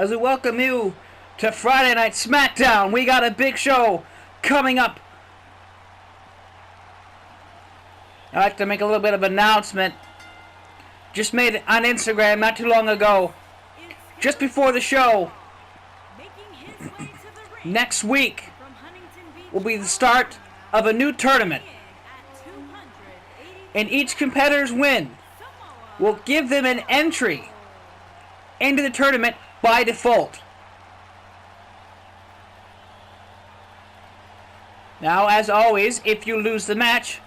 as we welcome you to Friday Night SmackDown. We got a big show coming up. I'd like to make a little bit of an announcement. Just made it on Instagram not too long ago. Just before the show. Next week will be the start of a new tournament. And each competitor's win will give them an entry into the tournament by default. Now, as always, if you lose the match,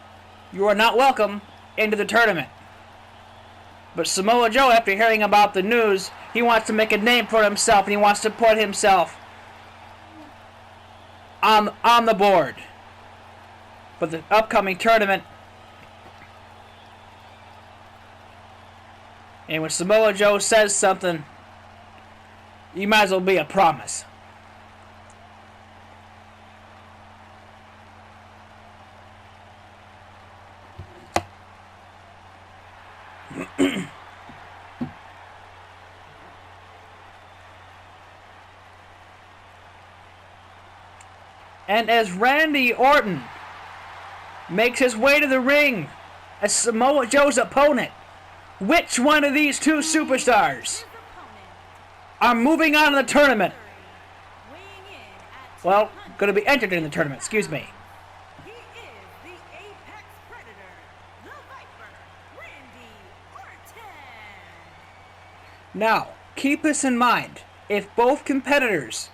you are not welcome into the tournament. But Samoa Joe, after hearing about the news, he wants to make a name for himself and he wants to put himself on the board for the upcoming tournament. And when Samoa Joe says something, you might as well be a promise. And as Randy Orton makes his way to the ring as Samoa Joe's opponent, which one of these two superstars are moving on to the tournament? Well, going to be entered in the tournament, excuse me. He is the Apex Predator, the Viper, Randy Orton. Now, keep this in mind. If both competitors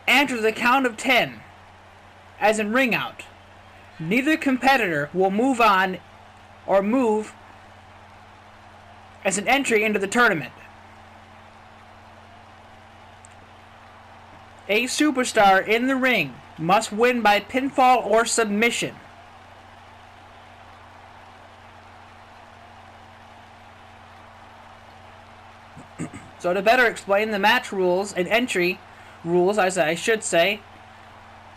enter the count of 10, as in ring out, neither competitor will move on or move as an entry into the tournament. A superstar in the ring must win by pinfall or submission. So to better explain the match rules and entry rules, as I should say,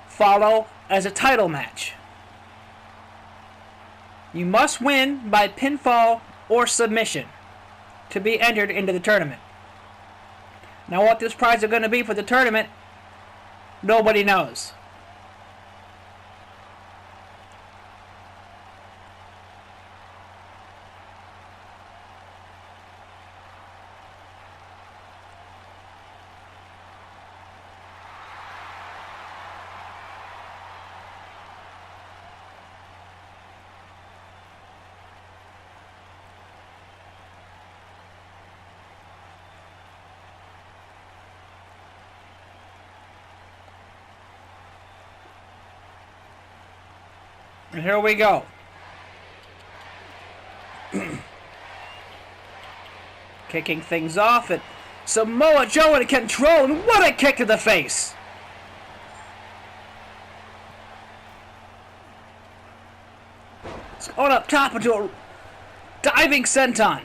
follow as a title match. You must win by pinfall or submission to be entered into the tournament. Now what this prize is going to be for the tournament, nobody knows. And here we go. Kicking things off at Samoa Joe in control, and what a kick to the face! It's going up top into a diving senton.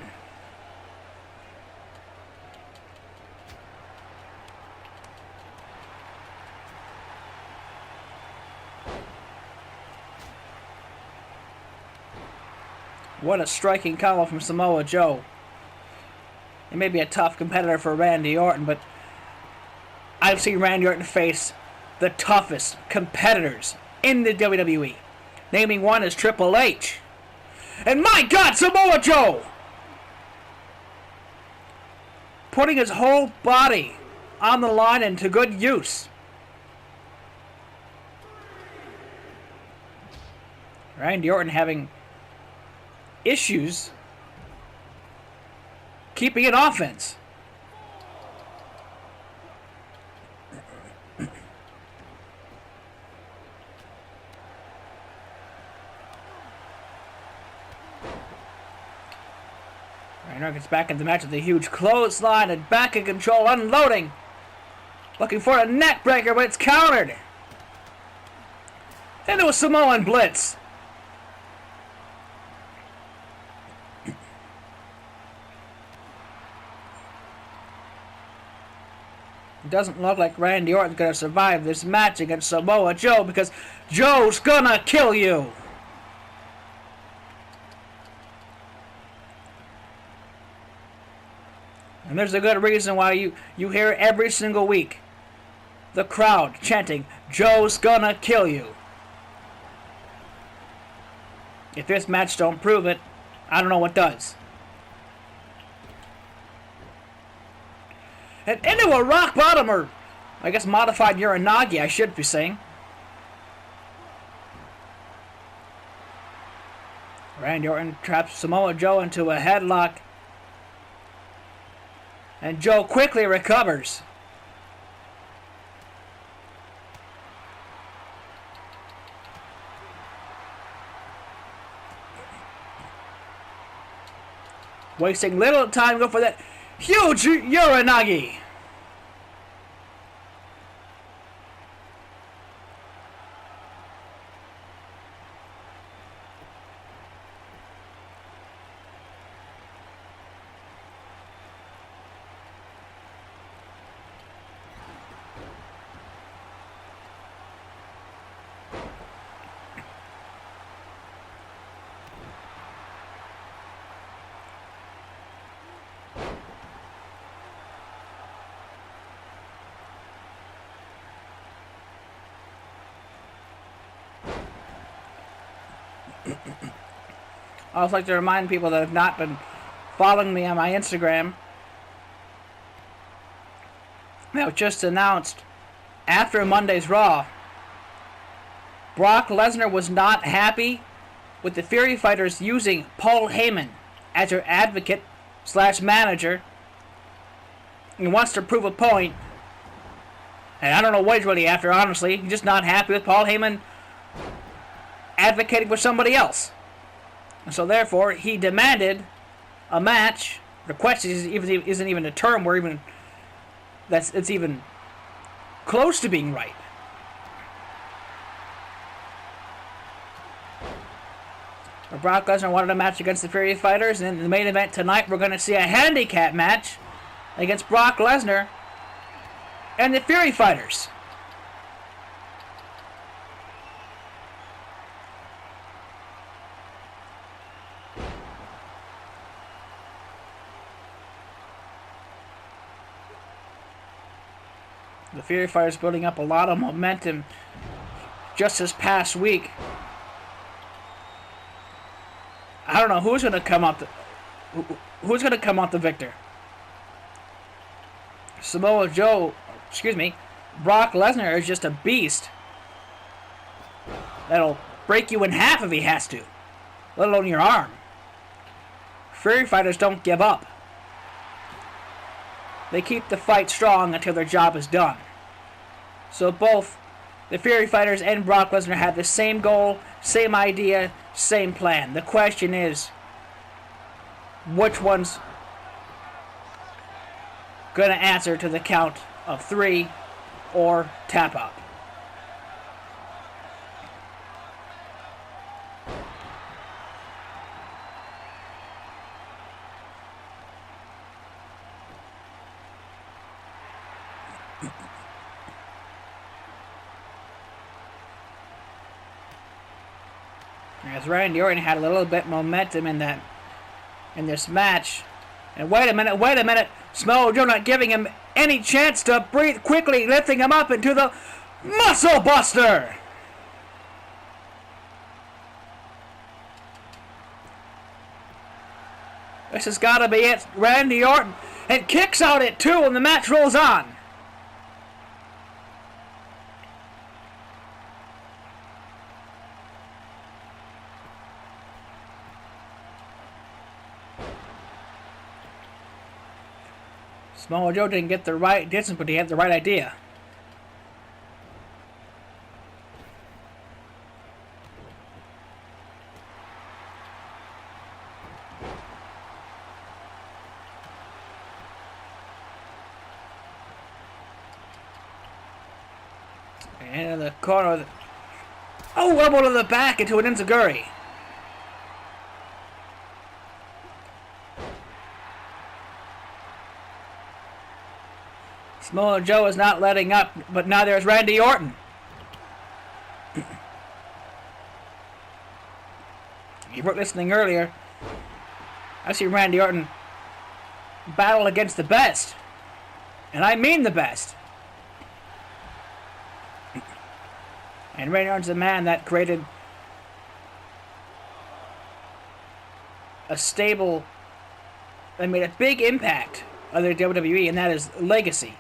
What a striking combo from Samoa Joe. He may be a tough competitor for Randy Orton, but I've seen Randy Orton face the toughest competitors in the WWE. Naming one is Triple H. And my God, Samoa Joe! Putting his whole body on the line and to good use. Randy Orton having issues keeping it offense. Reinhardt gets back in the match with a huge clothesline and back in control, unloading. Looking for a neck breaker, but it's countered. Into a Samoan blitz. It doesn't look like Randy Orton's going to survive this match against Samoa Joe because Joe's going to kill you. And there's a good reason why you hear it every single week. The crowd chanting, "Joe's gonna kill you." If this match don't prove it, I don't know what does. And into a rock bottom, or I guess modified Uranagi, I should be saying. Randy Orton traps Samoa Joe into a headlock. And Joe quickly recovers. Wasting little time to go for that huge Uranagi. I also like to remind people that have not been following me on my Instagram that was just announced after Monday's Raw. Brock Lesnar was not happy with the Fury Fighters using Paul Heyman as their advocate / manager. He wants to prove a point. And I don't know what he's really after, honestly. He's just not happy with Paul Heyman advocating for somebody else. And so therefore, he demanded a match. Requested isn't even a term where it's even close to being right. But Brock Lesnar wanted a match against the Fury Fighters, and in the main event tonight, we're going to see a handicap match against Brock Lesnar and the Fury Fighters. The Fury Fighters building up a lot of momentum just this past week. I don't know who's going to come out the victor. Brock Lesnar is just a beast that'll break you in half if he has to, let alone your arm. Fury Fighters don't give up. They keep the fight strong until their job is done. So both the Fury Fighters and Brock Lesnar have the same goal, same idea, same plan. The question is, which one's going to answer to the count of 3 or tap out? As Randy Orton had a little bit momentum in this match. And wait a minute. Samoa Joe not giving him any chance to breathe, quickly lifting him up into the Muscle Buster. This has got to be it. Randy Orton and kicks out at 2 and the match rolls on. Samoa Joe didn't get the right distance, but he had the right idea. And in the corner, elbow to the back into an enziguri. Samoa Joe is not letting up, but now there's Randy Orton. If you weren't listening earlier, I see Randy Orton battle against the best. And I mean the best. And Randy Orton's the man that created a stable, that made a big impact on the WWE, and that is legacy.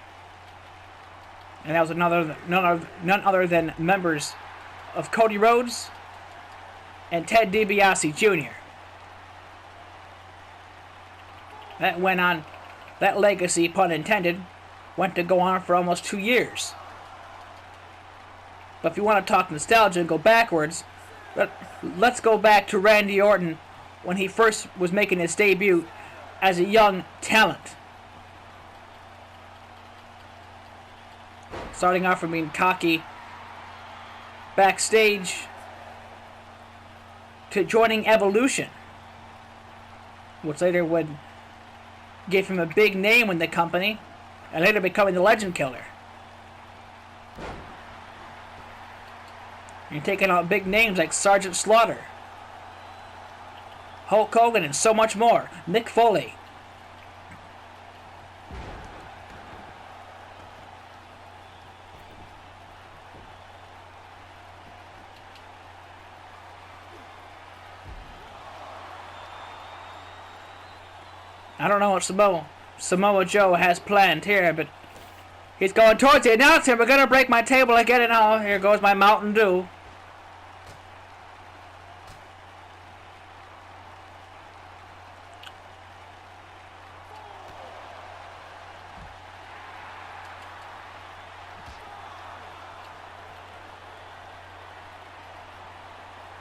And that was none other than members of Cody Rhodes and Ted DiBiase Jr. That went on, that legacy, pun intended, went to go on for almost 2 years. But if you want to talk nostalgia and go backwards, let's go back to Randy Orton when he first was making his debut as a young talent. Starting off from being cocky backstage to joining Evolution, which later would give him a big name in the company, and later becoming the Legend Killer. You're taking out big names like Sergeant Slaughter, Hulk Hogan, and so much more. Mick Foley. I don't know what Samoa Joe has planned here, but he's going towards the announcer. We're going to break my table again, and oh, here goes my Mountain Dew.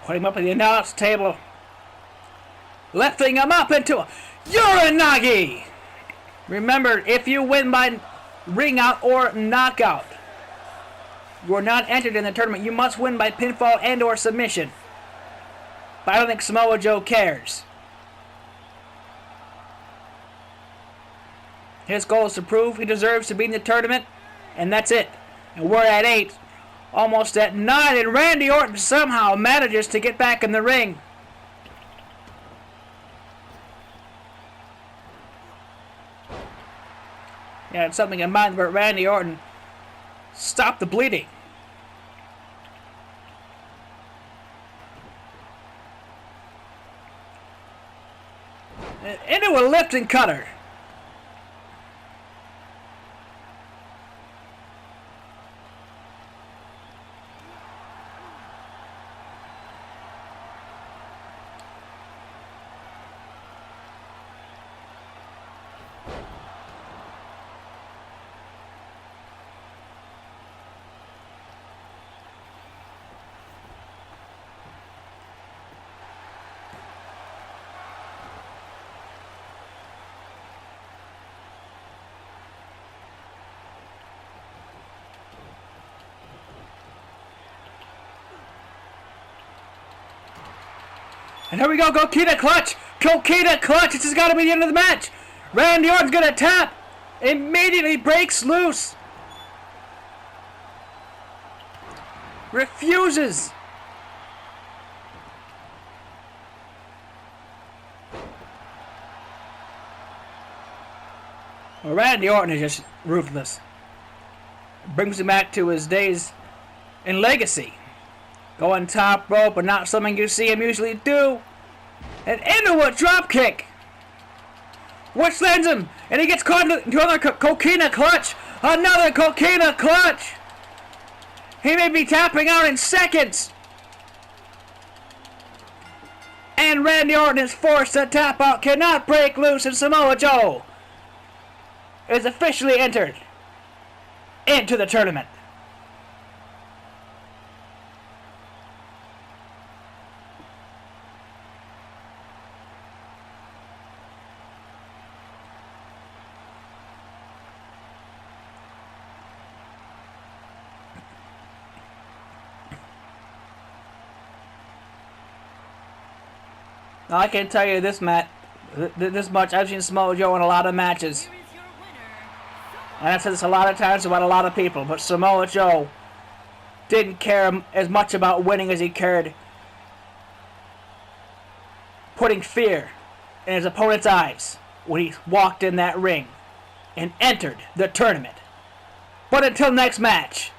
Put him up at the announce table. Lifting him up into a Uranagi! Remember, if you win by ring out or knockout, you are not entered in the tournament. You must win by pinfall and or submission. But I don't think Samoa Joe cares. His goal is to prove he deserves to be in the tournament, and that's it. And we're at 8, almost at 9, and Randy Orton somehow manages to get back in the ring. Yeah, it's something in mind, but Randy Orton stopped the bleeding. Into a lifting cutter. And here we go, Coquina Clutch! Coquina Clutch! This has got to be the end of the match! Randy Orton's gonna tap! Immediately breaks loose! Refuses! Well, Randy Orton is just ruthless. Brings him back to his days in Legacy. Going top rope, but not something you see him usually do. And into a drop kick, which lands him, and he gets caught into another Coquina Clutch. Another Coquina Clutch. He may be tapping out in seconds. And Randy Orton is forced to tap out, cannot break loose, and Samoa Joe is officially entered into the tournament. Now, I can tell you this, Matt, this much. I've seen Samoa Joe in a lot of matches. And I've said this a lot of times about a lot of people, but Samoa Joe didn't care as much about winning as he cared putting fear in his opponent's eyes. when he walked in that ring and entered the tournament. But until next match,